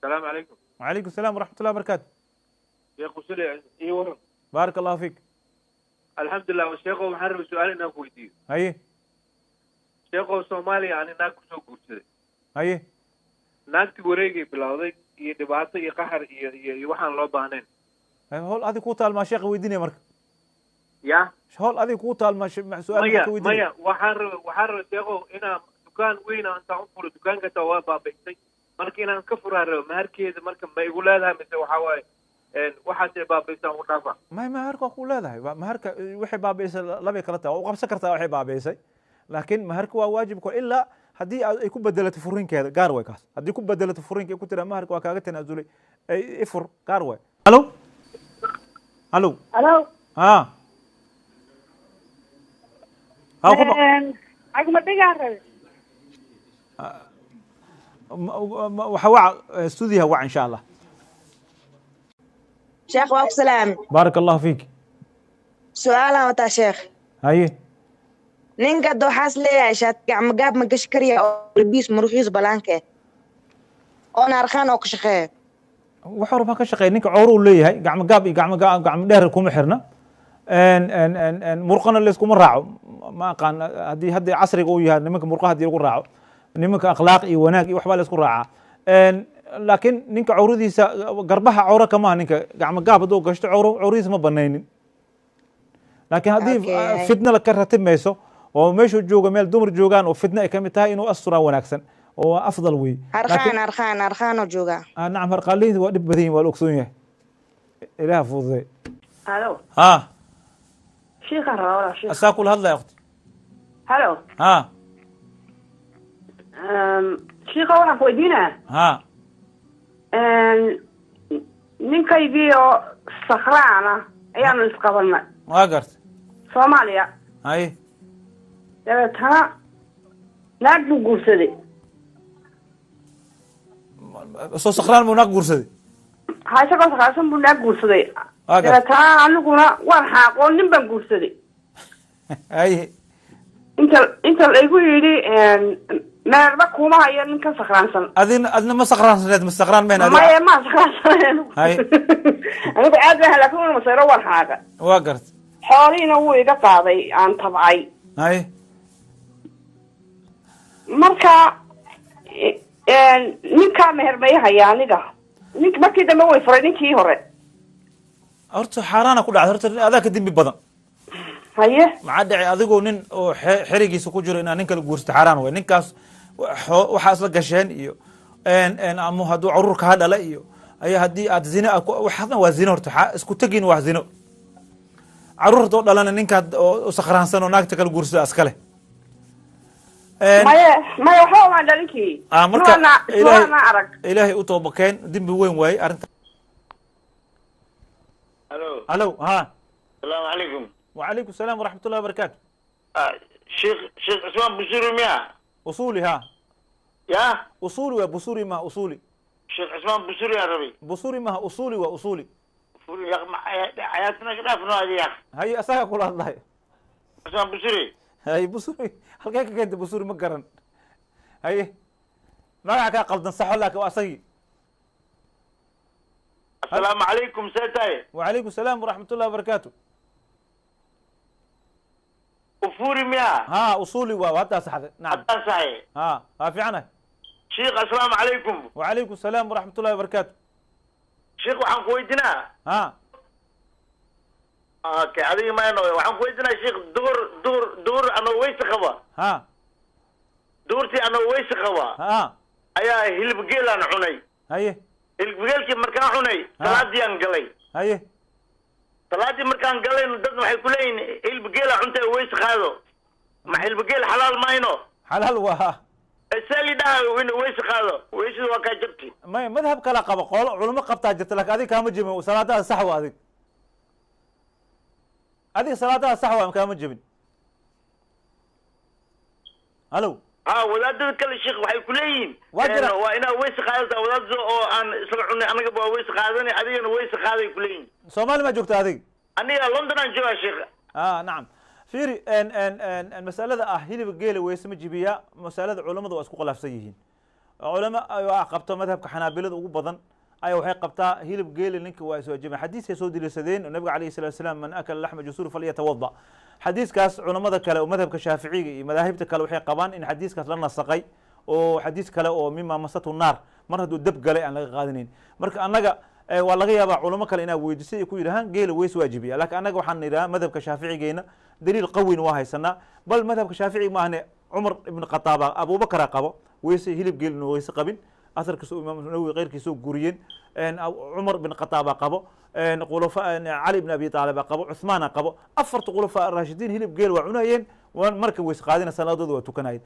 السلام عليكم. وعليكم السلام ورحمة الله وبركاته. شيخ وسلي اي ورن. بارك الله فيك. الحمد لله. والشيخ محرم سؤال انك ويديو. هاي شيخ سومالي يعني ناك سو غورسدي. هاي naagti wareegay bilowday iyo dhibaato iyo qaxar iyo waxaan loo baahnayn. هول هذه كوتا ما شيخ ويديني مرك. يا هول هذه كوتا ما سؤال مaya ويديني. maya waxaan sheego inaan dukaan weyn aan intaan u furo dukaanka taa waa baabaysay marka inaan ka furaaro maharkeeda marka ma igu leedahay mise waxa waaye waxaad baabaysaan u dhaafa. ما هرك أقول لا ده ما هرك وحي بابيس لا بيكرتها وقبل سكرتها وحي بابيسي لكن ما هرك واجب كل إلا هدي يكون بدلت فرين كذا قاروي كاس هدي يكون بدلت فرين كذا كنت ما هرك وكاغت تنازلي افر قاروي. الو الو الو ها ها خب عقب دقار وحوا استوديها وع ان شاء الله. شيخ وعليكم السلام. بارك الله فيك. سؤال وتا شيخ هاي ninka waxaas leeyahay shaad gacmo gaab ma gashi kariya oo labiis muruqiis balaanke oo naarkhan oo ka shaqeeyo wuxuu rabaa ka shaqeeyo ninka cawru leeyahay gacmo gaab iyo gacmo dheer kuma xirna murqana la isku raaco ma aqaan hadii casriga uu yahay nimanka murqaha hadii lagu raaco nimanka akhlaaq iyo wanaag iyo waxba la isku raaca laakiin ninka cawradiisa garbaha cawra kama ninka gacmo gaab haduu gashto cawradiisa ma banaynin laakiin hadii fitna la ka ratimayso oo meeshu jooga meel dumar joogan oo fitna ay kamid tahay inuu astura wanaagsan oo afdal weey arxaan oo jooga naam harqaliin waa dib badan waa ogsoon yahay ilaah fududay. الو ها شيخ الروضة شيخ اساكل هذا يا اختي. الو ها شيخ waxaan ku weydiinaa ها ninkaygiio sakhraana ayaanu isqabanay waa gartay Soomaaliya hay dabeetana naag buu guursaday soo sakhraan buu naag guursaday isagoo sakhraansan buu naag guursaday dabeetana aniguna waan xaaqoon nin baan guursaday hay inta laygu yidhi meelba kuma hayo ninkan sakhraansan adina ma sakhraansaneed ma sakhraan meen maya ma sakhraansaneen anigu aad baan laakiin una masayro waan xaaqa waa gartay xoolihiina wuu iga qaaday aan tabcay hay marka ninkaa meher may haya aniga markii dambe way furay ninkii hore horta xaaraana ku dhacday horta adaa ka dembi badan haye maxaa dhacay adigoo nin oo xerigiisa ku jiro inaa nin kala guursato xaaraan way ninkaas waxaa isla gasheen iyo ama hadduu caruur kaa dhala iyo ayaa haddii aad zina waxaasna waa zino horta isku tegin waa zino caruur haddoo dhalana ninkaa oo sakhraansan oo naagta kala guursada iskale maya waxba waan dhalinkii marka arag ilaahay u toobakeen dembi weyn waaye arrinta. الو ها السلام عليكم. وعليكم السلام ورحمة الله وبركاته. شيخ عثمان بصوري مياه أصولي ها يا أصولي وبصوري ما أصولي شيخ عثمان بصوري يا ربي بصوري ما أصولي وأصولي يا اخي حياتنا كده في نادي يا اخي هي أساها كل الله عثمان بصوري هي بصوري هل كانت بصوري مقرن هي ما معك قلد صح لك وأصي. السلام عليكم سيداي. وعليكم السلام ورحمة الله وبركاته. أفوري مياه ها أصولي وهذا صح نعم هذا صحيح. ها في عنا شيخ السلام عليكم. وعليكم السلام ورحمة الله وبركاته. شيخ وحن كويتنا ها اوكي هذه ما ينوي وحن كويتنا شيخ دور أنا ويس خوا ها دورتي أنا ويس خوا ها أيا هلب جيل أنا عني هي هلب جيل كي مركان عني ثلاثة أنقلي هي ثلاثة مركان قلي ندق محي كلين هلب جيل عنده ويس خاذو ما هلب جيل حلال ما ينو حلال وها السالي ده وين ويس خاذو ويس وكاجبتي ما مذهب كلا قبا قول علماء قبطة جت لك هذه كام جيم وصلاتها صحوة هذه صلاتها صحوة كام جيم. الو wadaadada kale sheekh waxay ku leeyihiin waa inaa weyse qaadata wadaad oo aan isla cunay anaga baa weyse qaadanay adigana weyse qaaday ku leeyihiin Soomaali ma joogta adig aniga London aan joogaa sheekh نعم فيري المسألة hilib geela weyse ma jibiya mas'alada culimadu waa isku khilaafsan yihiin علماء قبطة مذهب كحنابلة ugu badan أي waxay qabtaa hilib geel ninka waa soo jimay xadiiska soo dilisadeen nabiga kaleey sallallahu alayhi wasallam man akala lahma jusur falyatawadda xadiiskaas culimada kale oo madhabka shaaficiga iyo madaahibta kale waxay qabaan in xadiiskaas la nasaqay oo xadiis kale oo mimma masatu naar mar haduu dab galay aan laga qaadanayn marka annaga waa laga yaabaa culimo kale inaa weydiisay ku yiraahaan geela weys waajibiya laakiin annaga waxaan nidhaa madhabka shaaficigeena daliil qawin waa haysanaa bal madhabka shaaficiga ma ahne cumar ibn khataab abubakar qabo weysay hilib geel inuu weysay qabin asarkiisu imaam nawawi qeyrkiisu guriyeen cumar ibn khataab qabo khulafa ali ibn abi talib qabo uthman qabo afartu khulafa ar-rashidin hilib geel waa cunayeen marka weys qaadina sanadooda waa tukanayeen